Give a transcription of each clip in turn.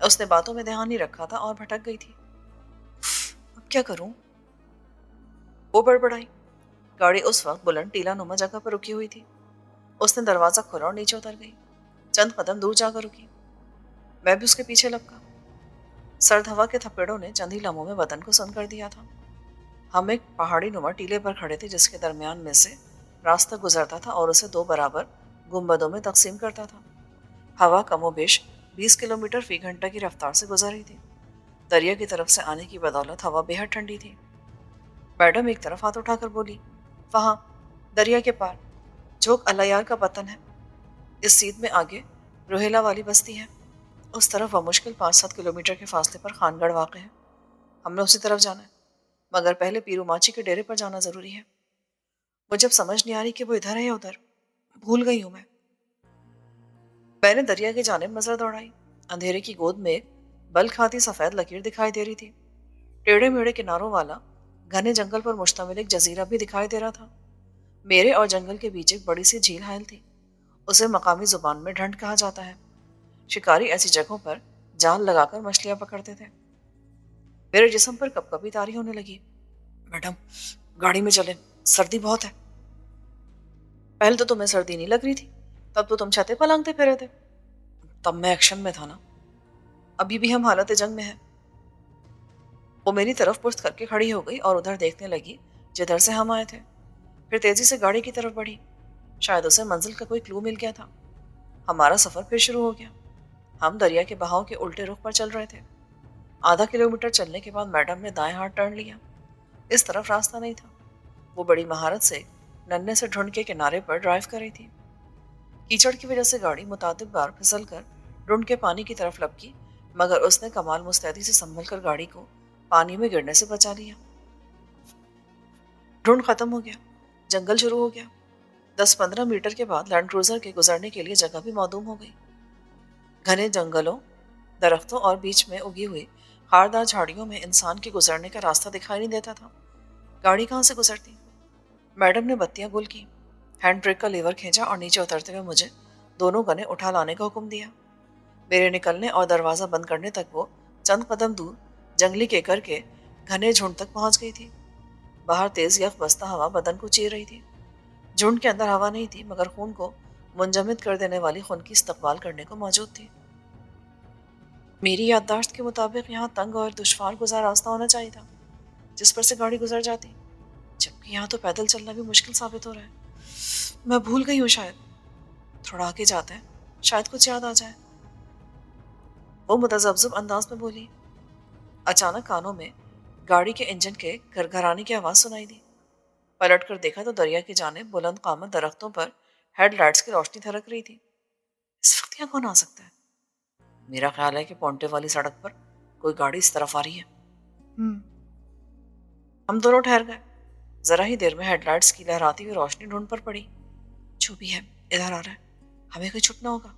اس نے باتوں میں دھیان نہیں رکھا تھا اور بھٹک گئی تھی۔ اب کیا کروں؟ وہ بڑبڑائی۔ گاڑی اس وقت بلند ٹیلا نما جگہ پر رکی ہوئی تھی۔ اس نے دروازہ کھولا اور نیچے اتر گئی۔ چند قدم دور جا کر رکی۔ میں بھی اس کے پیچھے لپکا۔ سرد ہوا کے تھپیڑوں نے چند ہی لمحوں میں بدن کو سن کر دیا تھا۔ ہم ایک پہاڑی نما ٹیلے پر کھڑے تھے جس کے درمیان میں سے راستہ گزرتا تھا اور اسے 2 برابر گنبدوں میں تقسیم کرتا تھا۔ ہوا کم و بیش 20 کلومیٹر فی گھنٹہ کی رفتار سے گزر رہی تھی۔ دریا کی طرف سے آنے کی بدولت ہوا بے حد ٹھنڈی تھی۔ میڈم ایک طرف ہاتھ اٹھا کر بولی، وہاں دریا کے پار جھوک الیار کا پتن ہے۔ اس سیدھ میں آگے روہیلا والی بستی ہے۔ اس طرف بمشکل 5-7 کلومیٹر کے فاصلے پر خان گڑھ واقع ہے۔ ہم نے اسی طرف جانا ہے، مگر پہلے پیرو ماچی کے ڈیرے پر جانا ضروری ہے۔ مجھے اب سمجھ نہیں آ رہی کہ وہ ادھر ہے یا ادھر، بھول گئی ہوں میں نے دریا کی جانب نظر دوڑائی۔ اندھیرے کی گود میں ایک بل کھاتی سفید لکیر دکھائی دے رہی تھی۔ ٹیڑھے میڑھے کناروں والا گھنے جنگل پر مشتمل ایک جزیرہ بھی دکھائی دے رہا تھا۔ میرے اور جنگل کے بیچ ایک بڑی سی جھیل حائل تھی۔ اسے مقامی زبان میں ڈھنڈ کہا جاتا ہے۔ شکاری ایسی جگہوں پر جال لگا کر مچھلیاں پکڑتے تھے۔ میرے جسم پر کپ کپی طاری ہونے لگی۔ میڈم، گاڑی میں چلیں، سردی بہت ہے۔ پہلے تو تمہیں سردی نہیں لگ رہی تھی، تب تو تم چھتے پلانگتے پھرے تھے۔ تب میں ایکشن میں تھا نا، ابھی بھی ہم حالت جنگ میں ہیں۔ وہ میری طرف پشت کر کے کھڑی ہو گئی اور ادھر دیکھنے لگی جدھر سے ہم آئے تھے۔ پھر تیزی سے گاڑی کی طرف بڑھی۔ شاید اسے منزل کا کوئی کلو مل گیا تھا۔ ہمارا سفر پھر شروع ہو گیا۔ ہم دریا کے بہاؤ کے الٹے رخ پر چل رہے تھے۔ آدھا کلومیٹر چلنے کے بعد میڈم نے دائیں ہاتھ ٹرن لیا۔ اس طرف راستہ نہیں تھا۔ وہ بڑی مہارت سے ننھے سے ڈھونڈ کے کنارے پر ڈرائیو کر رہی تھی۔ کیچڑ کی وجہ سے گاڑی متعدد بار پھسل کر ڈھونڈ کے پانی کی طرف لپکی، مگر اس نے کمال مستعدی سے سنبھل کر گاڑی کو پانی میں گرنے سے بچا لیا۔ ڈھونڈ ختم ہو گیا۔ جنگل شروع ہو گیا۔ 10-15 میٹر کے بعد لینڈ کروزر کے گزرنے کے لیے جگہ بھی معدوم ہو گئی۔ گھنے جنگلوں، درختوں اور بیچ میں اگی ہوئی خاردار جھاڑیوں میں انسان کے گزرنے کا راستہ دکھائی نہیں دیتا تھا۔ گاڑی کہاں سے گزرتی؟ میڈم نے بتیاں گل کی، ہینڈ بریک کا لیور کھینچا اور نیچے اترتے ہوئے مجھے دونوں گنے اٹھا لانے کا حکم دیا۔ میرے نکلنے اور دروازہ بند کرنے تک وہ چند قدم دور جنگلی کیکر کے گھنے جھنڈ تک پہنچ گئی تھی۔ باہر تیز یخ بستہ ہوا بدن کو چیر رہی تھی۔ جھنڈ کے اندر ہوا نہیں تھی، مگر خون کو منجمد کر دینے والی خون کی استقبال کرنے کو موجود تھی۔ میری یادداشت کے مطابق یہاں تنگ اور دشوار گزار راستہ ہونا چاہیے تھا جس پر سے گاڑی گزر جاتی، جبکہ یہاں تو پیدل چلنا بھی مشکل ثابت ہو رہا ہے۔ میں بھول گئی ہوں شاید۔ تھوڑا آگے جاتے ہیں، شاید کچھ یاد آ جائے۔ وہ متذبذب انداز میں بولی۔ اچانک کانوں میں گاڑی کے انجن کے گھرگھرانے کی آواز سنائی دی۔ پلٹ کر دیکھا تو دریا کی جانب بلند قامت درختوں پر ہیڈ لائٹس کی روشنی تھرک رہی تھی۔ اس وقت یہاں کون آ سکتا ہے؟ میرا خیال ہے کہ پونٹے والی سڑک پر کوئی گاڑی اس طرف آ رہی ہے۔ ہم دونوں ٹھہر گئے۔ ذرا ہی دیر میں ہیڈ لائٹس کی لہراتی ہوئی روشنی ڈھونڈ پر پڑی۔ جو بھی ہے ادھر آ رہا ہے، ہمیں کہیں چھپنا ہوگا۔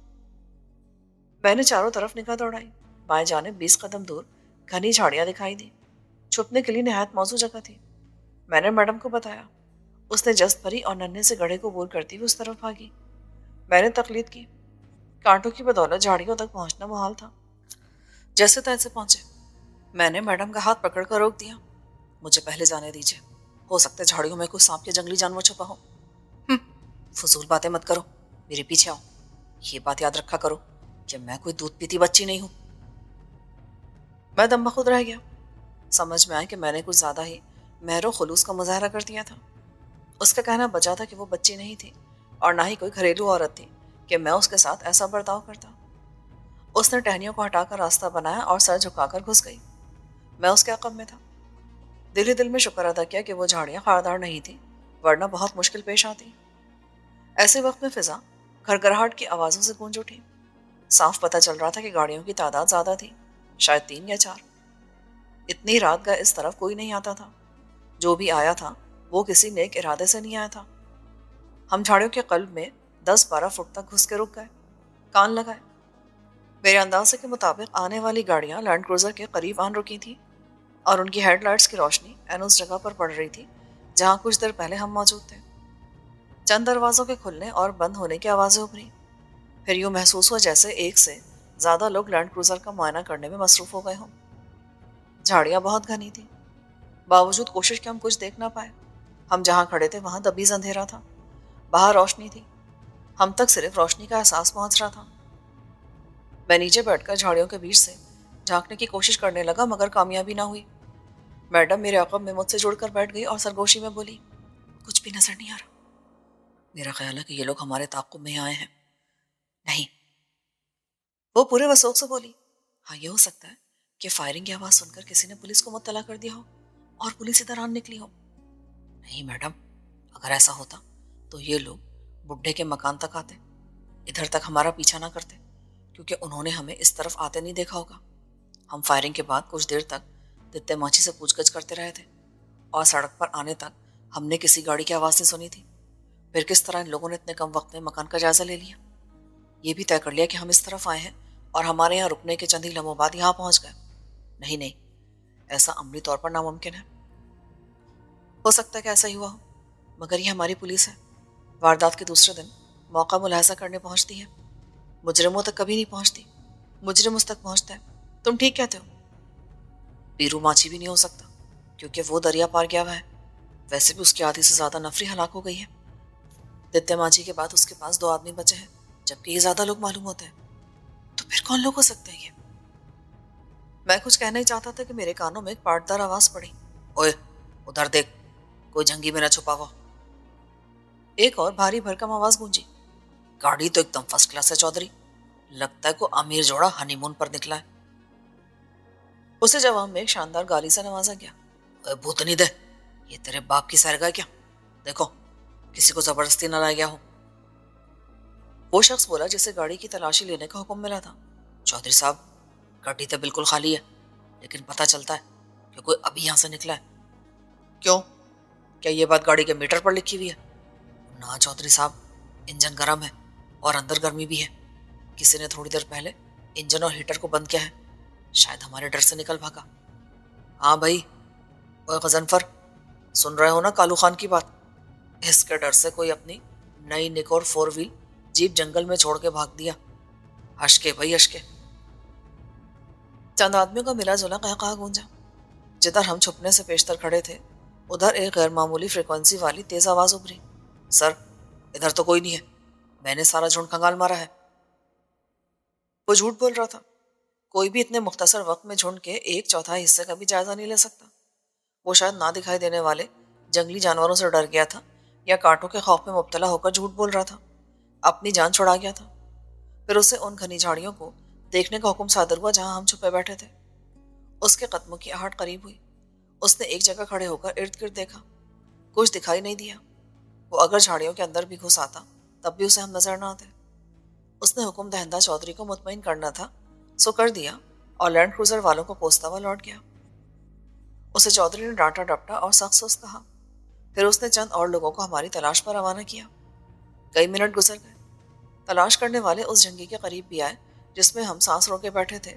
میں نے چاروں طرف نگاہ دوڑائی۔ بائیں جانب 20 قدم دور گھنی جھاڑیاں دکھائی دی۔ چھپنے کے لیے نہایت موزوں جگہ تھی۔ میں نے میڈم کو بتایا۔ اس نے جست بھری اور ننھے سے گڑھے کو بول کرتی ہوئی اس طرف بھاگی۔ میں نے تقلید کی۔ کانٹوں کی بدولت جھاڑیوں تک پہنچنا محال تھا۔ جیسے تیسے پہنچے۔ میں نے میڈم کا ہاتھ پکڑ کر روک دیا۔ مجھے پہلے جانے دیجیے، ہو سکتا ہے جھاڑیوں میں کوئی سانپ یا جنگلی جانور چھپا ہو۔ فضول باتیں مت کرو، میرے پیچھے آؤ۔ یہ بات یاد رکھا کرو کہ میں کوئی دودھ پیتی بچی نہیں ہوں۔ میں دم بخود رہ گیا۔ سمجھ میں آیا کہ میں نے کچھ زیادہ ہی مہر و خلوص کا مظاہرہ کر دیا تھا۔ اس کا کہنا بجا تھا کہ وہ بچی نہیں تھی اور نہ ہی کوئی گھریلو عورت تھی کہ میں اس کے ساتھ ایسا برتاؤ کرتا۔ اس نے ٹہنیوں کو ہٹا کر راستہ بنایا اور سر جھکا کر گھس گئی۔ میں اس کے عقب میں تھا۔ دل ہی دل میں شکر ادا کیا کہ وہ جھاڑیاں خاردار نہیں تھی، ورنہ بہت مشکل پیش آتی۔ ایسے وقت میں فضا گھڑگھڑاہٹ کی آوازوں سے گونج اٹھی۔ صاف پتہ چل رہا تھا کہ گاڑیوں کی تعداد زیادہ تھی، شاید 3 یا 4۔ اتنی رات گاہ اس طرف کوئی نہیں آتا تھا۔ جو بھی آیا تھا وہ کسی نیک ارادے سے نہیں آیا تھا۔ ہم جھاڑیوں کے قلب میں 10-12 فٹ تک گھس کے رک گئے، کان لگائے۔ میرے اندازے کے مطابق آنے والی گاڑیاں لینڈ کروزر کے قریب آن رکی تھیں اور ان کی ہیڈ لائٹس کی روشنی این اس جگہ پر پڑ رہی تھی جہاں کچھ دیر پہلے ہم موجود تھے۔ چند دروازوں کے کھلنے اور بند ہونے کی آوازیں ابھری۔ پھر یوں محسوس ہوا جیسے ایک سے زیادہ لوگ لینڈ کروزر کا معائنہ کرنے میں مصروف ہو گئے ہوں۔ جھاڑیاں بہت گھنی تھی، باوجود کوشش کے ہم کچھ دیکھ نہ پائے۔ ہم جہاں کھڑے تھے وہاں دبیز اندھیرا تھا، باہر روشنی تھی، ہم تک صرف روشنی کا احساس پہنچ رہا تھا۔ میں نیچے بیٹھ کر جھاڑیوں کے بیچ سے جھانکنے کی کوشش کرنے لگا، مگر کامیابی نہ ہوئی۔ میڈم میرے عقب میں مجھ سے جڑ کر بیٹھ گئی اور سرگوشی میں بولی، کچھ بھی نظر نہیں آ رہا۔ میرا خیال ہے کہ یہ لوگ ہمارے تعاقب میں آئے ہیں۔ نہیں، وہ پورے وثوق سے بولی، ہاں یہ ہو سکتا ہے کہ فائرنگ کی آواز سن کر کسی نے پولیس کو مطلع کر دیا ہو اور پولیس ادھر آن نکلی ہو۔ نہیں میڈم، اگر ایسا ہوتا تو یہ لوگ بڈھے کے مکان تک آتے، ادھر تک ہمارا پیچھا نہ کرتے، کیونکہ انہوں نے ہمیں اس طرف آتے نہیں دیکھا ہوگا۔ ہم فائرنگ کے بعد کچھ دیر تک دتے ماچھی سے پوچھ گچھ کرتے رہے تھے، اور سڑک پر آنے تک ہم نے کسی گاڑی کی آواز نہیں سنی تھی۔ پھر کس طرح ان لوگوں نے اتنے کم وقت میں مکان کا جائزہ لے لیا؟ یہ بھی طے کر لیا کہ ہم اس طرف آئے ہیں اور ہمارے یہاں رکنے کے چند ہی لمحوں بعد یہاں پہنچ گئے۔ نہیں، ایسا عملی طور پر ناممکن ہے۔ ہو سکتا ہے کہ ایسا ہی ہوا ہو، مگر یہ ہماری پولیس ہے، واردات کے دوسرے دن موقع ملاحظہ کرنے پہنچتی ہے، مجرموں تک کبھی نہیں پہنچتی، مجرم اس تک پہنچتا ہے۔ تم ٹھیک کہتے ہو، پیرو ماچھی بھی نہیں ہو سکتا، کیونکہ وہ دریا پار گیا ہوا ہے، ویسے بھی اس کی آدھی سے زیادہ نفری ہلاک ہو گئی ہے۔ دتے ماچھی کے بعد اس کے پاس 2 آدمی بچے ہیں، جبکہ یہ زیادہ لوگ معلوم ہوتے ہیں۔ تو پھر کون لوگ ہو سکتے ہیں یہ؟ میں کچھ کہنا ہی چاہتا تھا کہ میرے کانوں میں ایک پارٹدار آواز پڑی، اوئے ادھر دیکھ، کوئی جھنگی میں نہ چھپا ہوا۔ ایک اور بھاری بھرکم آواز گونجی، گاڑی تو ایک دم فرسٹ کلاس ہے چودھری، لگتا ہے کوئی امیر جوڑا ہنی مون پر نکلا ہے۔ اسے جواب میں ایک شاندار گالی سے نوازا گیا، اوے بھوتنی دے، یہ تیرے باپ کی سیرگاہ کیا؟ دیکھو کسی کو زبردستی نہ لایا گیا ہو۔ وہ شخص بولا جسے گاڑی کی تلاشی لینے کا حکم ملا تھا، چودھری صاحب گاڑی تو بالکل خالی ہے، لیکن پتہ چلتا ہے کہ کوئی ابھی یہاں سے نکلا ہے۔ کیوں؟ کیا یہ بات گاڑی کے میٹر پر لکھی ہوئی ہے؟ نہ چودھری صاحب، انجن گرم ہے اور اندر گرمی بھی ہے، کسی نے تھوڑی دیر پہلے انجن اور ہیٹر کو بند کیا ہے، شاید ہمارے ڈر سے نکل بھاگا۔ ہاں بھائی، اوے غضنفر، سن رہے ہو نا کالو خان کی بات؟ اس کے ڈر سے کوئی اپنی نئی نکور 4 ویل جیپ جنگل میں چھوڑ کے بھاگ دیا۔ ہشکے بھائی ہشکے۔ چند آدمیوں کا ملا جلا قہقہا گونجا۔ جدھر ہم چھپنے سے پیشتر کھڑے تھے ادھر ایک غیر معمولی فریکوینسی والی تیز آواز ابھری، سر ادھر تو کوئی نہیں ہے، میں نے سارا جھنڈ کھنگال مارا ہے۔ وہ جھوٹ بول رہا تھا، کوئی بھی اتنے مختصر وقت میں جھنڈ کے 1/4 حصے کا بھی جائزہ نہیں لے سکتا۔ وہ شاید نہ دکھائی دینے والے جنگلی جانوروں سے ڈر گیا تھا یا کانٹوں کے خوف میں مبتلا ہو کر جھوٹ بول رہا تھا، اپنی جان چھڑا گیا تھا۔ پھر اسے ان گھنی جھاڑیوں کو دیکھنے کا حکم صادر ہوا جہاں ہم چھپے بیٹھے تھے۔ اس کے قدموں کی آہٹ قریب ہوئی، اس نے ایک جگہ کھڑے ہو کر ارد گرد دیکھا، کچھ دکھائی نہیں دیا۔ وہ اگر جھاڑیوں کے اندر بھی گھس آتا تب بھی اسے ہم نظر نہ آتے۔ اس نے حکم دہندہ چودھری کو مطمئن کرنا تھا، سو کر دیا اور لینڈ کروزر والوں کو کوستا ہوا لوٹ گیا۔ اسے چودھری نے ڈانٹا ڈپٹا اور سخت سوس کہا۔ پھر اس نے چند اور لوگوں کو ہماری تلاش پر روانہ کیا۔ کئی منٹ گزر گئے، تلاش کرنے والے اس جنگی کے قریب بھی آئے جس میں ہم سانس روکے بیٹھے تھے،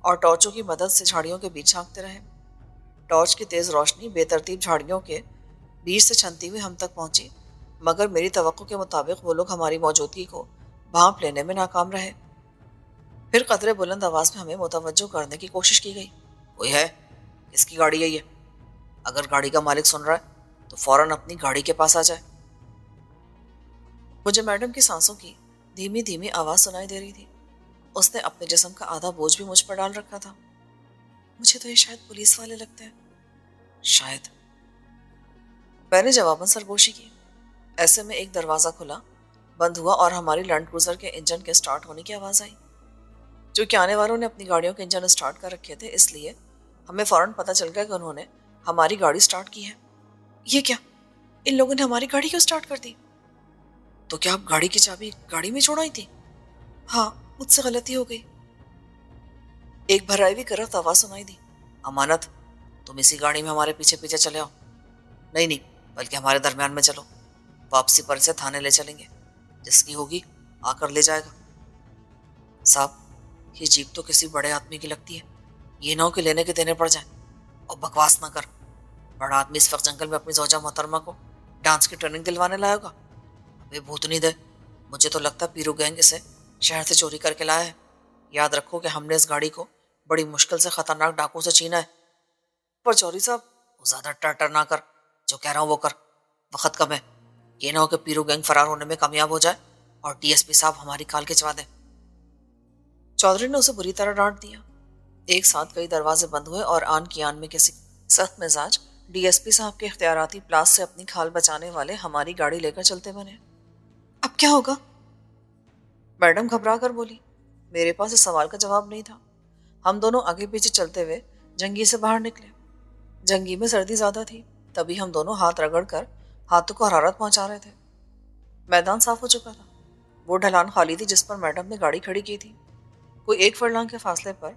اور ٹارچوں کی مدد سے جھاڑیوں کے بیچ جھانکتے رہے۔ ٹارچ کی تیز روشنی بے ترتیب جھاڑیوں کے بیچ سے چھنتی ہوئی ہم تک پہنچی، مگر میری توقع کے مطابق وہ لوگ ہماری موجودگی کو بھانپ لینے میں ناکام رہے۔ پھر قدرے بلند آواز میں ہمیں متوجہ کرنے کی کوشش کی گئی، کوئی ہے؟ کس کی گاڑی ہے یہ؟ اگر گاڑی کا مالک سن رہا ہے تو فوراً اپنی گاڑی کے پاس آ جائے۔ مجھے میڈم کی سانسوں کی دھیمی دھیمی آواز سنائی دے رہی تھی، اس نے اپنے جسم کا آدھا بوجھ بھی مجھ پر ڈال رکھا تھا۔ مجھے تو یہ شاید پولیس والے لگتے ہیں، شاید۔ میں نے جواباً سرگوشی کی۔ ایسے میں ایک دروازہ کھلا، بند ہوا اور ہماری لینڈ کروزر کے انجن کے سٹارٹ ہونے کی آواز آئی۔ چونکہ آنے والوں نے اپنی گاڑیوں کے انجن سٹارٹ کر رکھے تھے، اس لیے ہمیں فوراً پتہ چل گیا کہ انہوں نے ہماری گاڑی سٹارٹ کی ہے۔ یہ کیا؟ ان لوگوں نے ہماری گاڑی کیوں سٹارٹ کر دی؟ تو کیا آپ گاڑی کی چابی گاڑی میں چھوڑ آئی تھی؟ ہاں، مجھ سے غلطی ہو گئی۔ ایک بھرائی ہوئی کرفت آواز سنائی دی، امانت تم اسی گاڑی میں ہمارے پیچھے پیچھے چلے آؤ۔ نہیں، بلکہ ہمارے درمیان میں چلو، واپسی پر اسے تھانے لے چلیں گے، جس کی ہوگی آ کر لے جائے گا۔ صاحب یہ جیپ تو کسی بڑے آدمی کی لگتی ہے، یہ نہ ہو کہ لینے کے دینے پڑ جائیں۔ اور بکواس نہ کر، بڑا آدمی اس وقت جنگل میں اپنی زوجہ محترمہ کو ڈانس کی ٹریننگ دلوانے لائے گا؟ ابے بھوتنی دے، مجھے تو لگتا ہے پیرو گینگ اسے شہر سے چوری کر کے لایا ہے۔ یاد رکھو کہ ہم نے اس گاڑی کو بڑی مشکل سے خطرناک ڈاکو سے چھینا ہے۔ پر چوری صاحب وہ زیادہ ٹر نہ کر، جو کہہ رہا ہوں وہ کر، وقت کم ہے، یہ نہ ہو کہ پیرو گینگ فرار ہونے میں کامیاب ہو جائے اور ڈی ایس پی صاحب ہماری کال کھچوا دیں۔ چودھری نے اسے بری طرح ڈانٹ دیا۔ ایک ساتھ کئی دروازے بند ہوئے اور آن کی آن میں کسی سخت مزاج ڈی ایس پی صاحب کے اختیاراتی پلاس سے اپنی کھال بچانے والے ہماری گاڑی لے کر چلتے بنے۔ اب کیا ہوگا؟ میڈم گھبرا کر بولی۔ میرے پاس اس سوال کا جواب نہیں تھا۔ ہم دونوں آگے پیچھے چلتے ہوئے جنگی سے باہر نکلے۔ جنگی میں سردی زیادہ تھی، تبھی ہم دونوں ہاتھ رگڑ کر ہاتھوں کو حرارت پہنچا رہے تھے۔ میدان صاف ہو چکا تھا۔ وہ ڈھلان خالی تھی جس پر میڈم نے گاڑی کھڑی کی تھی۔ کوئی 1 فرلانگ کے فاصلے پر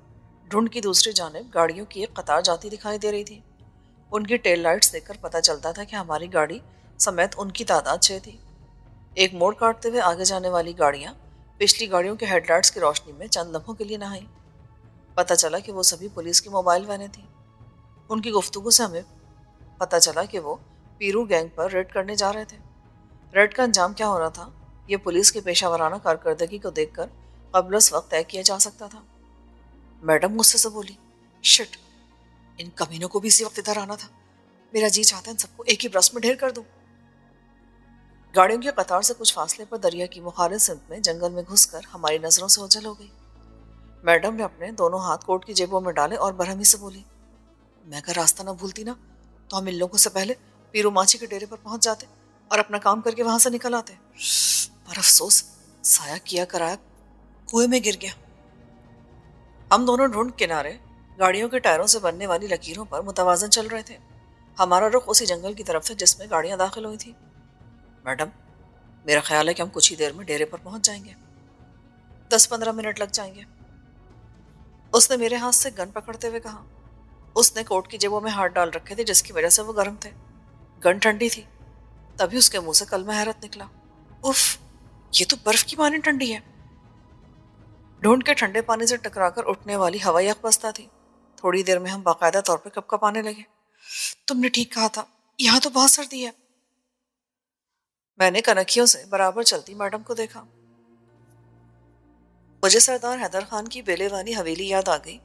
ڈھونڈ کی دوسری جانب گاڑیوں کی ایک قطار جاتی دکھائی دے رہی تھی۔ ان کی ٹیل لائٹس دیکھ کر پتہ چلتا تھا کہ ہماری گاڑی سمیت ان کی تعداد 6 تھی۔ ایک موڑ کاٹتے ہوئے آگے جانے والی گاڑیاں پچھلی گاڑیوں کے ہیڈ لائٹس کی روشنی میں چند لمحوں کے لیے نہ آئیں۔ پتہ چلا کہ وہ سبھی پولیس کی موبائل وینیں تھیں۔ ان کی گفتگو سے ہمیں پتہ چلا کہ وہ پیرو گینگ پر ریڈ کرنے جا رہے تھے۔ ریڈ کا انجام کیا ہونا تھا، یہ پولیس کی پیشہ ورانہ کارکردگی کو دیکھ کر قبل از وقت طے کیا جا سکتا تھا۔ میڈم غصے سے بولی، شٹ، ان کمینوں کو بھی اسی وقت ادھر آنا تھا۔ میرا جی چاہتا ہے ان سب کو ایک ہی برس میں ڈھیر کر دوں۔ گاڑیوں کی قطار سے کچھ فاصلے پر دریا کی مخالف سمت میں جنگل میں گھس کر ہماری نظروں سے اوجھل ہو گئی۔ میڈم نے اپنے دونوں ہاتھ کوٹ کی جیبوں میں ڈالے اور برہمی سے بولی، میں اگر راستہ نہ بھولتی نا تو ہم ان لوگوں سے پہلے پیرو ماچی کے ڈیرے پر پہنچ جاتے اور اپنا کام کر کے وہاں سے نکل آتے۔ پر افسوس، سایہ کیا کرایا کنویں میں گر گیا۔ ہم دونوں ڈھونڈ کنارے گاڑیوں کے ٹائروں سے بننے والی لکیروں پر متوازن چل رہے تھے۔ ہمارا رخ اسی جنگل کی طرف تھا جس میں گاڑیاں داخل ہوئی تھیں۔ میڈم، میرا خیال ہے کہ ہم کچھ ہی دیر میں ڈیرے پر پہنچ جائیں گے۔ 10-15 منٹ لگ جائیں گے، اس نے میرے ہاتھ سے گن پکڑتے ہوئے کہا۔ اس نے کوٹ کی جیبوں میں ہاتھ ڈال رکھے تھے جس کی وجہ سے وہ گرم تھے۔ گن ٹھنڈی تھی۔ تبھی اس کے منہ سے کلمہ حیرت نکلا، اف، یہ تو برف کی مانند ٹھنڈی ہے۔ ڈھونڈ کے ٹھنڈے پانی سے ٹکرا کر اٹھنے والی ہوا یکبستہ تھی۔ تھوڑی دیر میں ہم باقاعدہ طور پہ کپ کپانے لگے۔ تم نے ٹھیک کہا تھا، یہاں تو بہت سردی ہے۔ میں نے کنکھیوں سے برابر چلتی میڈم کو دیکھا۔ مجھے سردار حیدر خان کی بیلے وانی حویلی یاد آ گئی،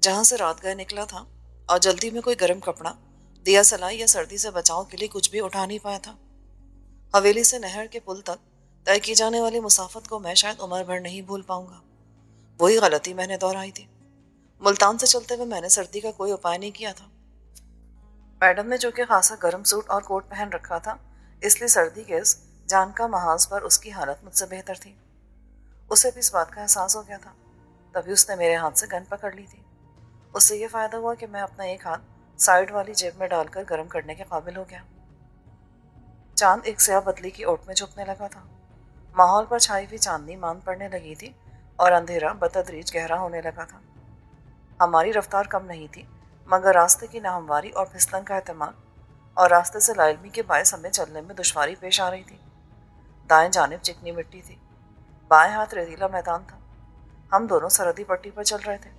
جہاں سے رات گئے نکلا تھا اور جلدی میں کوئی گرم کپڑا، دیا سلائی یا سردی سے بچاؤ کے لیے کچھ بھی اٹھا نہیں پایا تھا۔ حویلی سے نہر کے پل تک طے کی جانے والی مسافت کو میں شاید عمر بھر نہیں بھول پاؤں گا۔ وہی غلطی میں نے دہرائی تھی۔ ملتان سے چلتے ہوئے میں نے سردی کا کوئی اپائے نہیں کیا تھا۔ میڈم نے جو کہ خاصا گرم سوٹ اور کوٹ پہن رکھا تھا، اس لیے سردی کے اس جان کا محاذ پر اس کی حالت مجھ سے بہتر تھی۔ اسے بھی اس بات کا احساس ہو گیا تھا، تبھی اس نے میرے ہاتھ سے گن پکڑ لی تھی۔ اس سے یہ فائدہ ہوا کہ میں اپنا ایک ہاتھ سائیڈ والی جیب میں ڈال کر گرم کرنے کے قابل ہو گیا۔ چاند ایک سیاہ بدلی کی اوٹ میں چھپنے لگا تھا۔ ماحول پر چھائی ہوئی چاندنی ماند پڑنے لگی تھی اور اندھیرا بتدریج گہرا ہونے لگا تھا۔ ہماری رفتار کم نہیں تھی، مگر راستے کی ناہمواری اور پھسلن کا احتمال اور راستے سے لا علمی کے باعث ہمیں چلنے میں دشواری پیش آ رہی تھی۔ دائیں جانب چکنی مٹی تھی، بائیں ہاتھ ریتیلا میدان تھا۔ ہم دونوں سرحدی پٹی پر چل رہے تھے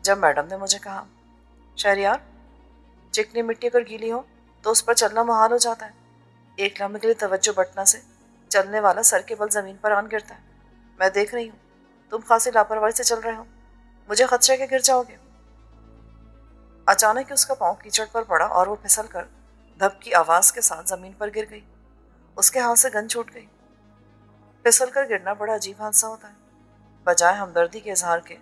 جب میڈم نے مجھے کہا، شہریار، چکنی مٹی اگر گیلی ہو تو اس پر چلنا محال ہو جاتا ہے۔ ایک لمحے کے لیے توجہ بٹنا سے چلنے والا سر کے بل زمین پر آن گرتا ہے۔ میں دیکھ رہی ہوں تم خاصی لاپرواہی سے چل رہے ہو، مجھے خدشہ کہ گر جاؤ گے۔ اچانک اس کا پاؤں کیچڑ پر پڑا اور وہ پھسل کر دھپ کی آواز کے ساتھ زمین پر گر گئی۔ اس کے ہاتھ سے گن چھوٹ گئی۔ پھسل کر گرنا بڑا عجیب حادثہ ہوتا ہے۔ بجائے ہمدردی کے اظہار کے،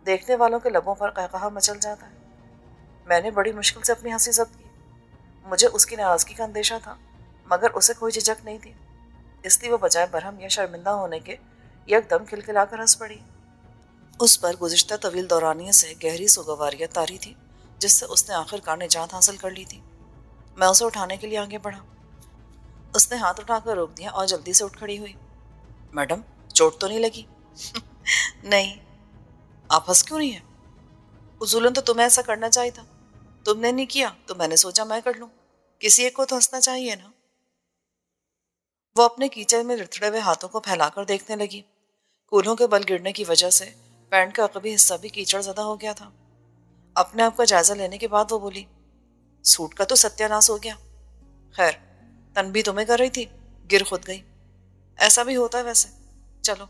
دیکھنے والوں کے لبوں پر قہقہا مچل جاتا ہے۔ میں نے بڑی مشکل سے اپنی ہنسی ضبط کی۔ مجھے اس کی ناراضگی کا اندیشہ تھا، مگر اسے کوئی جھجک نہیں تھی، اس لیے وہ بجائے برہم یا شرمندہ ہونے کے یک دم کھلکھلا کر ہنس پڑی۔ اس پر گزشتہ طویل دورانیے سے گہری سوگواریت طاری تھی جس سے اس نے آخر کار نجات حاصل کر لی تھی۔ میں اسے اٹھانے کے لیے آگے بڑھا۔ اس نے ہاتھ اٹھا کر روک دیا اور جلدی سے اٹھ کھڑی ہوئی۔ میڈم، چوٹ تو نہیں لگی؟ نہیں۔ آپ ہنس کیوں نہیں ہیں؟ اصولاً تو تمہیں ایسا کرنا چاہیے تھا، تم نے نہیں کیا تو میں نے سوچا میں کر لوں، کسی ایک کو تو ہنسنا چاہیے نا۔ وہ اپنے کیچڑ میں لتڑے ہوئے ہاتھوں کو پھیلا کر دیکھنے لگی۔ کولہوں کے بل گرنے کی وجہ سے پینٹ کا عقبی حصہ بھی کیچڑ زدہ ہو گیا تھا۔ اپنے آپ کا جائزہ لینے کے بعد وہ بولی، سوٹ کا تو ستیہ ناس ہو گیا۔ خیر، تنبیہ تمہیں کر رہی تھی، گر خود گئی۔ ایسا بھی ہوتا ہے ویسے، چلو۔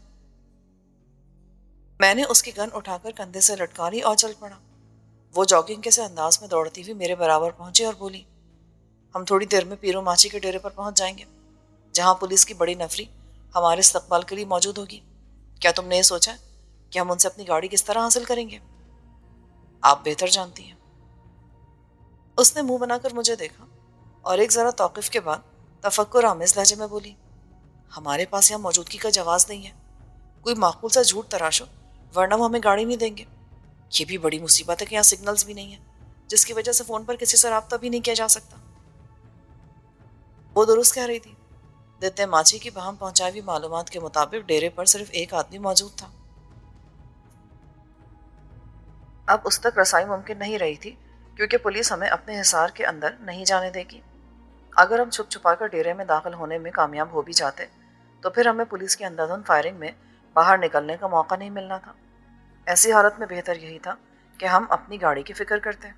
میں نے اس کی گن اٹھا کر کندھے سے لٹکا لی اور چل پڑا۔ وہ جاگنگ کے سے انداز میں دوڑتی ہوئی میرے برابر پہنچی اور بولی، ہم تھوڑی دیر میں پیرو ماچی کے ڈیرے پر پہنچ جائیں گے، جہاں پولیس کی بڑی نفری ہمارے استقبال کے لیے موجود ہوگی۔ کیا تم نے یہ سوچا کہ ہم ان سے اپنی گاڑی کس طرح حاصل کریں گے؟ آپ بہتر جانتی ہیں۔ اس نے منہ بنا کر مجھے دیکھا اور ایک ذرا توقف کے بعد تفکر آمیز لہجے میں بولی، ہمارے پاس یہاں موجودگی کا جواز نہیں ہے، کوئی معقول سا جھوٹ تراشو ورنہ وہ ہمیں گاڑی نہیں دیں گے۔ یہ بھی بڑی مصیبت ہے کہ یہاں سگنلز بھی نہیں ہیں، جس کی وجہ سے فون پر کسی سے رابطہ بھی نہیں کیا جا سکتا۔ وہ درست کہہ رہی تھی۔ دتے ماچی کی بہم پہنچائی ہوئی معلومات کے مطابق ڈیرے پر صرف ایک آدمی موجود تھا۔ اب اس تک رسائی ممکن نہیں رہی تھی کیونکہ پولیس ہمیں اپنے حصار کے اندر نہیں جانے دے گی۔ اگر ہم چھپ چھپا کر ڈیرے میں داخل ہونے میں کامیاب ہو بھی جاتے تو پھر ہمیں پولیس کی اندھا دھند فائرنگ میں باہر نکلنے کا موقع نہیں ملنا تھا۔ ایسی حالت میں بہتر یہی تھا کہ ہم اپنی گاڑی کی فکر کرتے۔